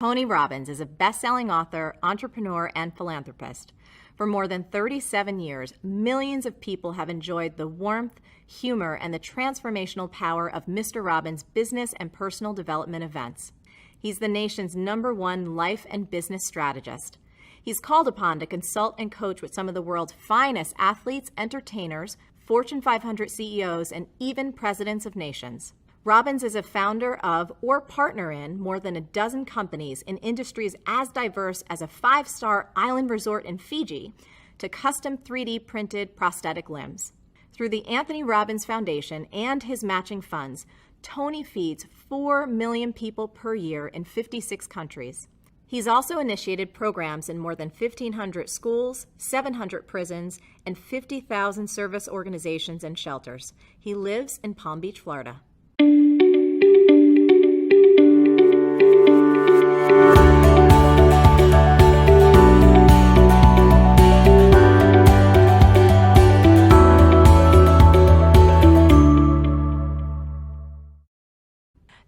Tony Robbins is a best-selling author, entrepreneur, and philanthropist. For more than 37 years, millions of people have enjoyed the warmth, humor, and the transformational power of Mr. Robbins' business and personal development events. He's the nation's #1 life and business strategist. He's called upon to consult and coach with some of the world's finest athletes, entertainers, Fortune 500 CEOs, and even presidents of nations. Robbins is a founder of or partner in more than a dozen companies in industries as diverse as a 5-star island resort in Fiji to custom 3D printed prosthetic limbs. Through the Anthony Robbins Foundation and his matching funds, Tony feeds 4 million people per year in 56 countries. He's also initiated programs in more than 1,500 schools, 700 prisons, and 50,000 service organizations and shelters. He lives in Palm Beach, Florida.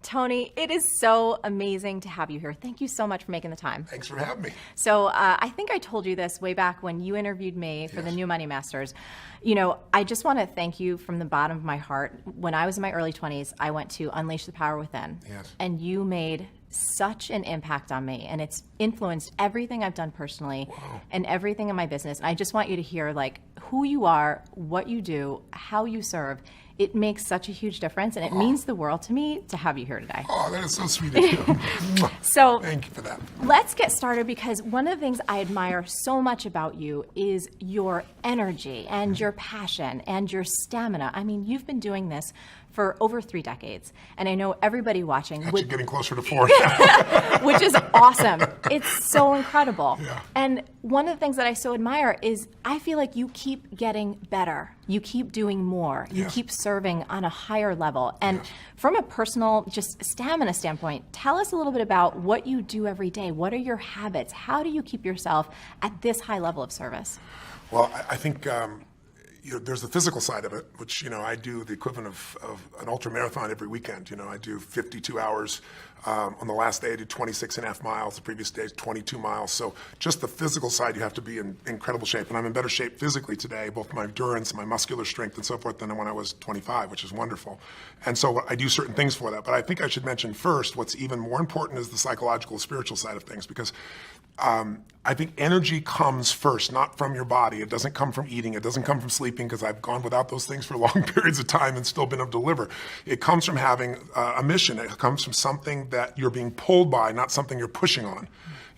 Tony, it is so amazing to have you here. Thank you so much for making the time. Thanks for having me. So I think I told you this way back when you interviewed me for the New Money Masters. You know, I just want to thank you from the bottom of my heart. When I was in my early 20s, I went to Unleash the Power Within. Yes. And you made such an impact on me, and it's influenced everything I've done personally and everything in my business. And I just want you to hear like who you are, what you do, how you serve. It makes such a huge difference, and it means the world to me to have you here today. Oh, that is so sweet of you. So thank you for that. Let's get started, because one of the things I admire so much about you is your energy and your passion and your stamina. I mean, you've been doing this for over 3 decades, and I know everybody watching Actually getting closer to 4. which is awesome. It's so incredible. Yeah. And one of the things that I so admire is I feel like you keep getting better. You keep doing more. You keep serving on a higher level. And from a personal, just stamina standpoint, tell us a little bit about what you do every day. What are your habits? How do you keep yourself at this high level of service? Well, I think there's the physical side of it, which, I do the equivalent of an ultra marathon every weekend. I do 52 hours. On the last day, I did 26.5 miles. The previous day, 22 miles. So just the physical side, you have to be in incredible shape. And I'm in better shape physically today, both my endurance, my muscular strength, and so forth, than when I was 25, which is wonderful. And so I do certain things for that. But I think I should mention first, what's even more important is the psychological, spiritual side of things, because I think energy comes first, not from your body. It doesn't come from eating. It doesn't come from sleeping, because I've gone without those things for long periods of time and still been able to deliver. It comes from having a mission. It comes from something that you're being pulled by, not something you're pushing on.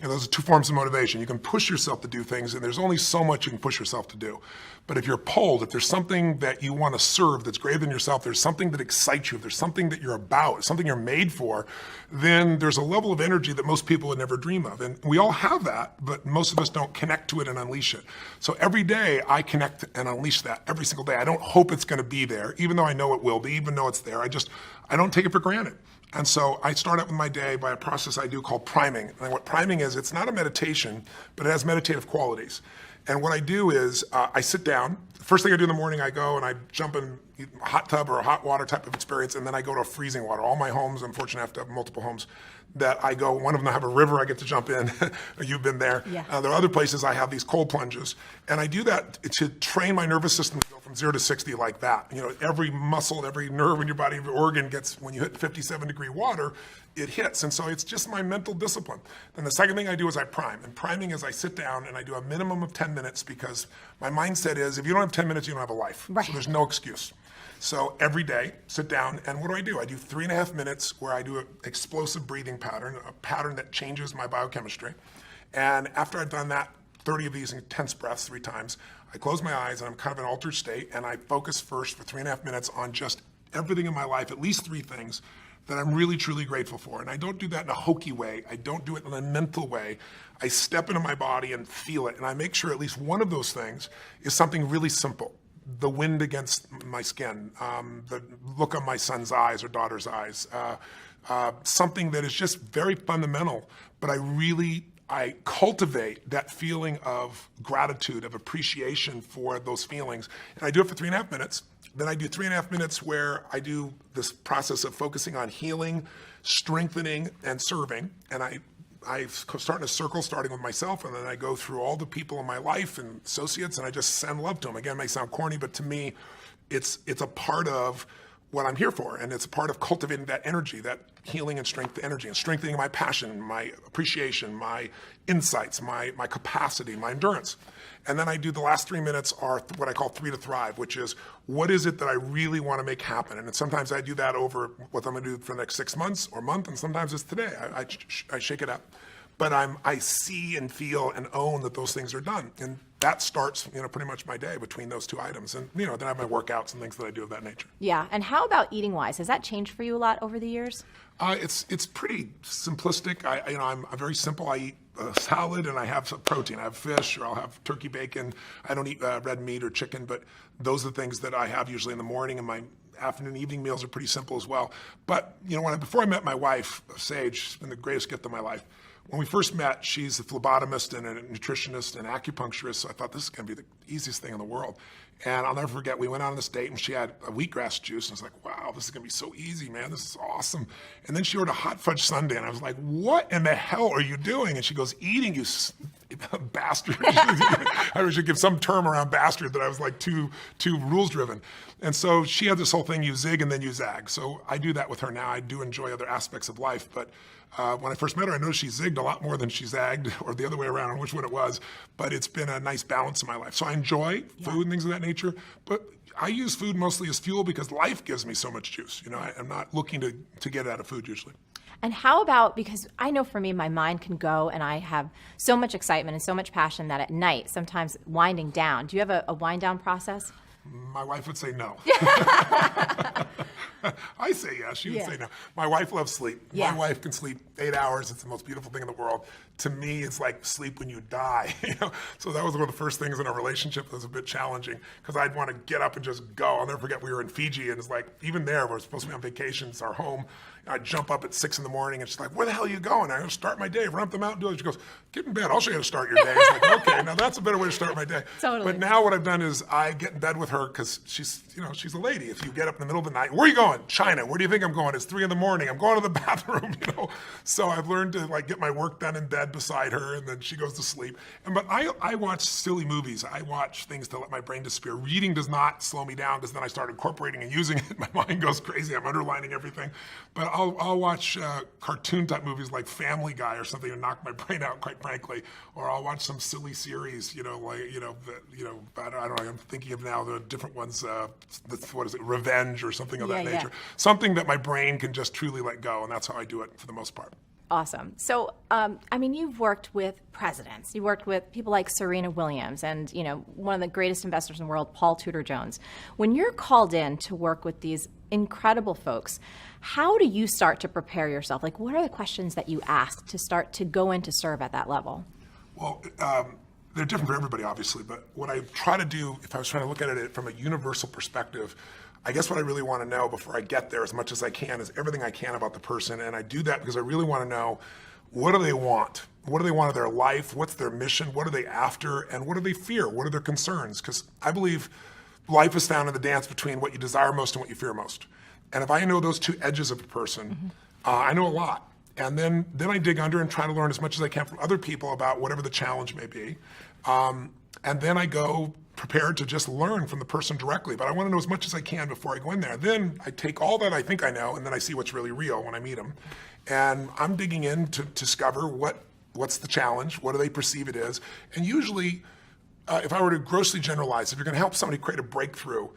Those are 2 forms of motivation. You can push yourself to do things, and there's only so much you can push yourself to do. But if you're pulled, if there's something that you want to serve that's greater than yourself, there's something that excites you, if there's something that you're about, something you're made for, then there's a level of energy that most people would never dream of. And we all have that, but most of us don't connect to it and unleash it. So every day I connect and unleash that every single day. I don't hope it's going to be there, even though I know it will be, even though it's there. I don't take it for granted. And so I start out with my day by a process I do called priming. And what priming is, it's not a meditation, but it has meditative qualities. And what I do is I sit down. First thing I do in the morning, I go and I jump in a hot tub or a hot water type of experience, and then I go to a freezing water. All my homes, I'm fortunate enough to have multiple homes, that I go, one of them I have a river I get to jump in. You've been there. Yeah. There are other places I have these cold plunges. And I do that to train my nervous system to go from 0 to 60 like that. Every muscle, every nerve in your body, every organ gets, when you hit 57-degree water, it hits. And so it's just my mental discipline. Then the second thing I do is I prime. And priming is I sit down and I do a minimum of 10 minutes, because my mindset is, if you don't have 10 minutes, you don't have a life. Right. So there's no excuse. So every day, sit down, and what do? I do 3.5 minutes where I do an explosive breathing pattern, a pattern that changes my biochemistry. And after I've done that, 30 of these intense breaths 3 times, I close my eyes and I'm kind of in an altered state, and I focus first for 3.5 minutes on just everything in my life, at least 3 things that I'm really, truly grateful for. And I don't do that in a hokey way. I don't do it in a mental way. I step into my body and feel it, and I make sure at least one of those things is something really simple. The wind against my skin, the look on my son's eyes or daughter's eyes, something that is just very fundamental, but I cultivate that feeling of gratitude, of appreciation for those feelings. And I do it for 3.5 minutes. Then I do 3.5 minutes where I do this process of focusing on healing, strengthening, and serving. And I I start in a circle, starting with myself, and then I go through all the people in my life and associates, and I just send love to them. Again, it may sound corny, but to me, it's a part of what I'm here for, and it's a part of cultivating that energy, that healing and strength energy, and strengthening my passion, my appreciation, my insights, my capacity, my endurance. And then I do the last 3 minutes are what I call 3 to Thrive, which is what is it that I really want to make happen? And sometimes I do that over what I'm going to do for the next 6 months or month, and sometimes it's today. I shake it up. But I see and feel and own that those things are done. And that starts, pretty much my day between those 2 items. And, then I have my workouts and things that I do of that nature. Yeah. And how about eating wise? Has that changed for you a lot over the years? It's pretty simplistic. I'm very simple. I eat salad and I have some protein. I have fish or I'll have turkey bacon. I don't eat red meat or chicken, but those are the things that I have usually in the morning, and my afternoon, evening meals are pretty simple as well. But, before I met my wife, Sage, she's been the greatest gift of my life. When we first met, she's a phlebotomist and a nutritionist and acupuncturist, so I thought this is going to be the easiest thing in the world. And I'll never forget, we went on this date and she had a wheatgrass juice, and I was like, wow, this is going to be so easy, man. This is awesome. And then she ordered a hot fudge sundae, and I was like, what in the hell are you doing? And she goes, eating, you bastard. I should give some term around bastard that I was like too rules driven. And so she had this whole thing, you zig and then you zag. So I do that with her now. I do enjoy other aspects of life, but when I first met her, I noticed she zigged a lot more than she zagged, or the other way around, on which one it was. But it's been a nice balance in my life. So I enjoy food and things of that nature. But I use food mostly as fuel because life gives me so much juice. I'm not looking to get out of food usually. And how about, because I know for me, my mind can go and I have so much excitement and so much passion that at night, sometimes winding down. Do you have a wind down process? My wife would say no. I say yes. She would say no. My wife loves sleep. Yeah. My wife can sleep 8 hours. It's the most beautiful thing in the world. To me, it's like sleep when you die. So that was one of the first things in our relationship that was a bit challenging, because I'd want to get up and just go. I'll never forget, we were in Fiji, and it's like, even there, we're supposed to be on vacation. It's our home. I'd jump up at 6 a.m, and she's like, where the hell are you going? I go, start my day, run up the mountain, do it. She goes, get in bed. I'll show you how to start your day. It's like, okay, now that's a better way to start my day. Totally. But now what I've done is I get in bed with her, because she's a lady. If you get up in the middle of the night, where are you going? China. Where do you think I'm going? It's 3 a.m. I'm going to the bathroom, So I've learned to get my work done in bed beside her, and then she goes to sleep. But I watch silly movies. I watch things to let my brain disappear. Reading does not slow me down, because then I start incorporating and using it. My mind goes crazy. I'm underlining everything. But I'll watch cartoon type movies like Family Guy or something to knock my brain out, quite frankly. Or I'll watch some silly series, I don't know. I'm thinking of now the different ones. What is it? Revenge or something of that nature. Something that my brain can just truly let go, and that's how I do it for the most part. Awesome. So, you've worked with presidents. You worked with people like Serena Williams and, one of the greatest investors in the world, Paul Tudor Jones. When you're called in to work with these incredible folks, how do you start to prepare yourself? What are the questions that you ask to start to go in to serve at that level? Well, they're different for everybody, obviously, but what I try to do, if I was trying to look at it from a universal perspective, I guess what I really want to know before I get there as much as I can is everything I can about the person. And I do that because I really want to know, what do they want? What do they want of their life? What's their mission? What are they after? And what do they fear? What are their concerns? Because I believe life is found in the dance between what you desire most and what you fear most. And if I know those two edges of a person, I know a lot. And then I dig under and try to learn as much as I can from other people about whatever the challenge may be. And then I go prepared to just learn from the person directly. But I want to know as much as I can before I go in there. Then I take all that I think I know, and then I see what's really real when I meet them. And I'm digging in to discover what's the challenge, what do they perceive it is. And usually, if I were to grossly generalize, if you're going to help somebody create a breakthrough,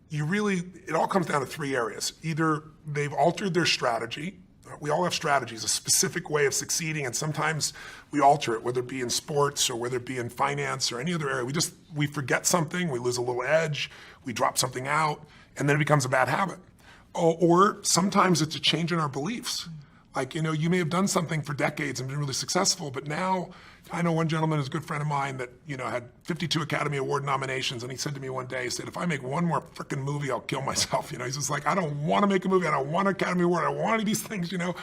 it all comes down to 3 areas. Either they've altered their strategy. We all have strategies, a specific way of succeeding, and sometimes we alter it, whether it be in sports or whether it be in finance or any other area. We forget something, we lose a little edge, we drop something out, and then it becomes a bad habit. Or sometimes it's a change in our beliefs. You may have done something for decades and been really successful, but now, I know one gentleman who's a good friend of mine that, had 52 Academy Award nominations, and he said to me one day, he said, if I make one more frickin' movie, I'll kill myself. He's just like, I don't want to make a movie, I don't want an Academy Award, I don't want any of these things, And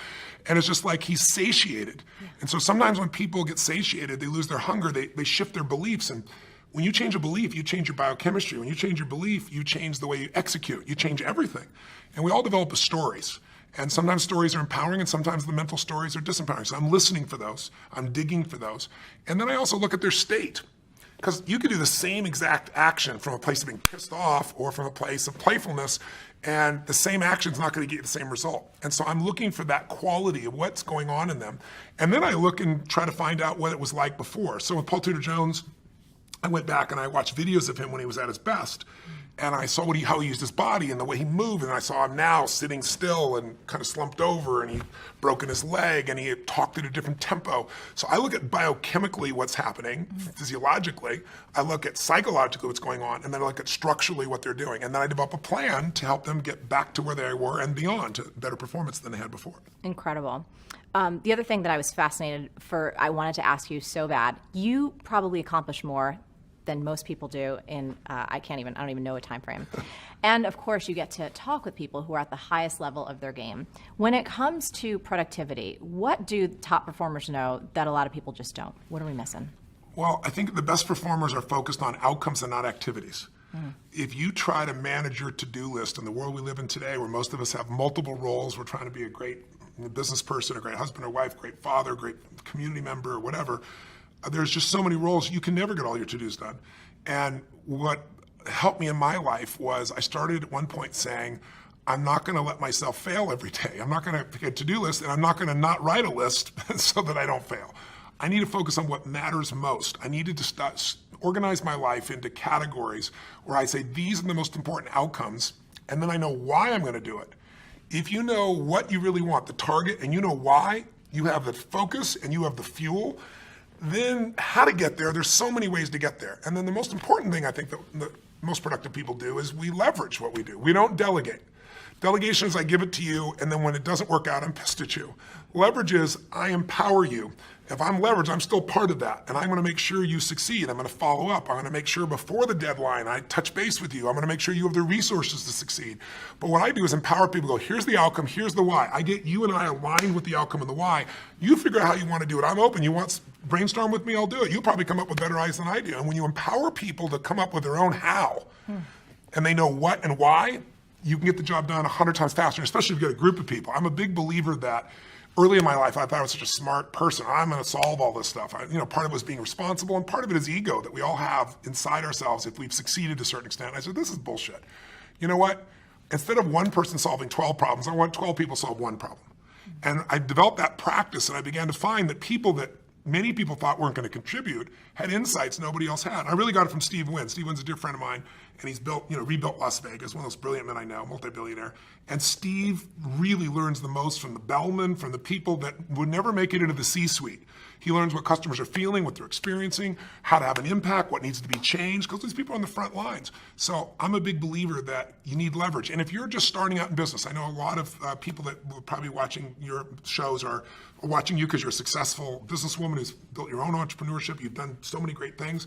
it's just like he's satiated. And so sometimes when people get satiated, they lose their hunger, they shift their beliefs. And when you change a belief, you change your biochemistry. When you change your belief, you change the way you execute, you change everything. And we all develop as stories. And sometimes stories are empowering and sometimes the mental stories are disempowering. So I'm listening for those. I'm digging for those. And then I also look at their state. Because you could do the same exact action from a place of being pissed off or from a place of playfulness, and the same action's not going to get you the same result. And so I'm looking for that quality of what's going on in them. And then I look and try to find out what it was like before. So with Paul Tudor Jones, I went back and I watched videos of him when he was at his best. And I saw how he used his body and the way he moved. And I saw him now sitting still and kind of slumped over, and he broken his leg and he had talked at a different tempo. So I look at biochemically what's happening, physiologically. I look at psychologically what's going on, and then I look at structurally what they're doing. And then I develop a plan to help them get back to where they were and beyond, to better performance than they had before. Incredible. The other thing that I was fascinated I wanted to ask you so bad, you probably accomplish more than most people do in, I don't even know a time frame. And of course, you get to talk with people who are at the highest level of their game. When it comes to productivity, what do top performers know that a lot of people just don't? What are we missing? Well, I think the best performers are focused on outcomes and not activities. If you try to manage your to-do list in the world we live in today, where most of us have multiple roles, we're trying to be a great business person, a great husband or wife, great father, great community member, or whatever, there's just so many roles, you can never get all your to-dos done. And what helped me in my life was I started at one point saying, I'm not going to let myself fail every day. I'm not going to pick a to-do list, and I'm not going to not write a list so that I don't fail. I need to focus on what matters most. I needed to organize my life into categories where I say, these are the most important outcomes, and then I know why I'm going to do it. If you know what you really want, the target, and you know why, you have the focus and you have the fuel, then how to get there, there's so many ways to get there. And then the most important thing I think that the most productive people do is we leverage what we do. We don't delegate. Delegation is I give it to you, and then when it doesn't work out, I'm pissed at you. Leverage is I empower you. If I'm leveraged, I'm still part of that, and I'm going to make sure you succeed. I'm going to follow up. I'm going to make sure before the deadline I touch base with you. I'm going to make sure you have the resources to succeed. But what I do is empower people. Go, here's the outcome, here's the why. I get you and I aligned with the outcome and the why. You figure out how you want to do it. I'm open. You want brainstorm with me, I'll do it. You'll probably come up with better ideas than I do. And when you empower people to come up with their own how, and they know what and why, you can get the job done 100 times faster, especially if you get a group of people. I'm a big believer that early in my life, I thought I was such a smart person. I'm going to solve all this stuff. Part of it was being responsible, and part of it is ego that we all have inside ourselves if we've succeeded to a certain extent. I said, this is bullshit. You know what? Instead of one person solving 12 problems, I want 12 people solve one problem. And I developed that practice, and I began to find that people that many people thought weren't going to contribute had insights nobody else had. I really got it from Steve Wynn. Steve Wynn's a dear friend of mine, and he's rebuilt Las Vegas, one of those brilliant men I know, multi-billionaire. And Steve really learns the most from the bellmen, from the people that would never make it into the C-suite. He learns what customers are feeling, what they're experiencing, how to have an impact, what needs to be changed, because these people are on the front lines. So I'm a big believer that you need leverage. And if you're just starting out in business, I know a lot of people that will probably watching your shows are watching you because you're a successful businesswoman who's built your own entrepreneurship. You've done so many great things.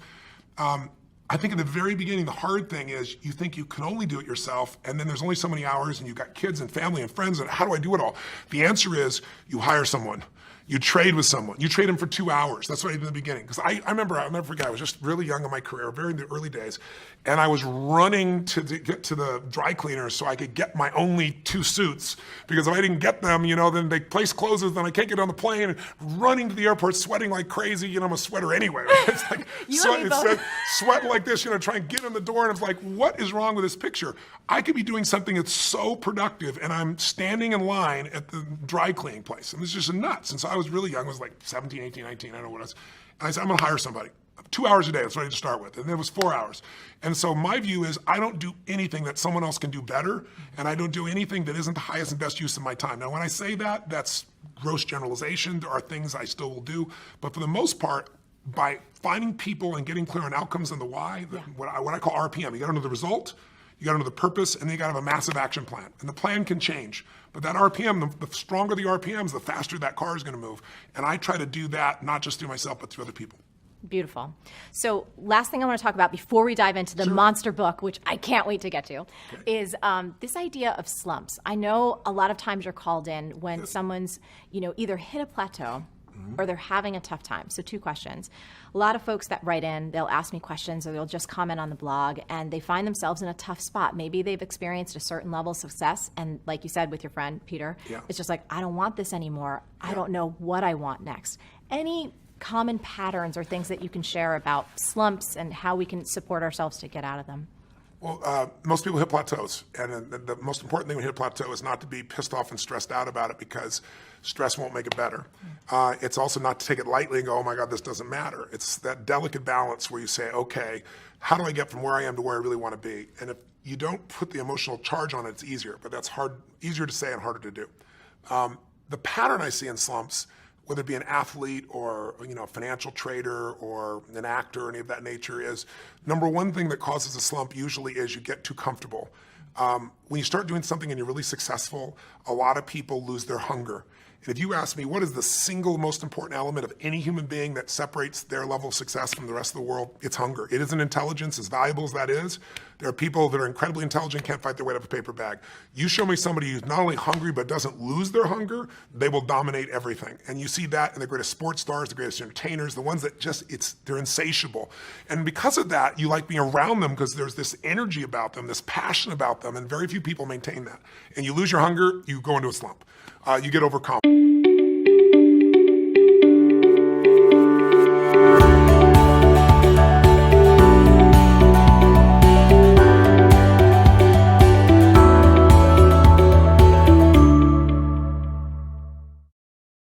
I think in the very beginning, the hard thing is you think you can only do it yourself, and then there's only so many hours, and you've got kids and family and friends, and how do I do it all? The answer is you hire someone. You trade with someone. You trade them for 2 hours. That's what I did in the beginning. Because I'll never forget, I was just really young in my career, very in the early days, and I was running to get to the dry cleaners so I could get my only 2 suits. Because if I didn't get them, then the place closes, then I can't get on the plane, and running to the airport, sweating like crazy. I'm a sweater anyway. Right? It's like sweating like this, trying to get in the door, and it's like, what is wrong with this picture? I could be doing something that's so productive, and I'm standing in line at the dry cleaning place, and it's just nuts. And so I was really young. I was like 17, 18, 19, I don't know what it was. And I said, I'm going to hire somebody. 2 hours a day, that's what I had to start with. And it was 4 hours. And so my view is I don't do anything that someone else can do better, and I don't do anything that isn't the highest and best use of my time. Now, when I say that, that's gross generalization. There are things I still will do. But for the most part, by finding people and getting clear on outcomes and the why, what I call RPM, you got to know the result, you got to know the purpose, and then you got to have a massive action plan. And the plan can change. But that RPM, the stronger the RPMs, the faster that car is going to move. And I try to do that not just through myself, but through other people. Beautiful. So last thing I want to talk about before we dive into the monster book, which I can't wait to get to, is this idea of slumps. I know a lot of times you're called in when someone's, either hit a plateau or they're having a tough time. So 2 questions. A lot of folks that write in, they'll ask me questions or they'll just comment on the blog and they find themselves in a tough spot. Maybe they've experienced a certain level of success. And like you said with your friend, Peter, it's just like, I don't want this anymore. I don't know what I want next. Any common patterns or things that you can share about slumps and how we can support ourselves to get out of them? Well, most people hit plateaus, and the most important thing when you hit a plateau is not to be pissed off and stressed out about it, because stress won't make it better. It's also not to take it lightly and go, oh my God, this doesn't matter. It's that delicate balance where you say, okay, how do I get from where I am to where I really want to be? And if you don't put the emotional charge on it, it's easier, but that's easier to say and harder to do. The pattern I see in slumps, whether it be an athlete or a financial trader or an actor or any of that nature, is number one thing that causes a slump usually is you get too comfortable. When you start doing something and you're really successful, a lot of people lose their hunger. And if you ask me what is the single most important element of any human being that separates their level of success from the rest of the world, it's hunger. It isn't intelligence, as valuable as that is. There are people that are incredibly intelligent, can't fight their way out of a paper bag. You show me somebody who's not only hungry but doesn't lose their hunger, they will dominate everything. And you see that in the greatest sports stars, the greatest entertainers, the ones that they're insatiable. And because of that, you like being around them because there's this energy about them, this passion about them, and very few people maintain that. And you lose your hunger, you go into a slump. You get overconfident.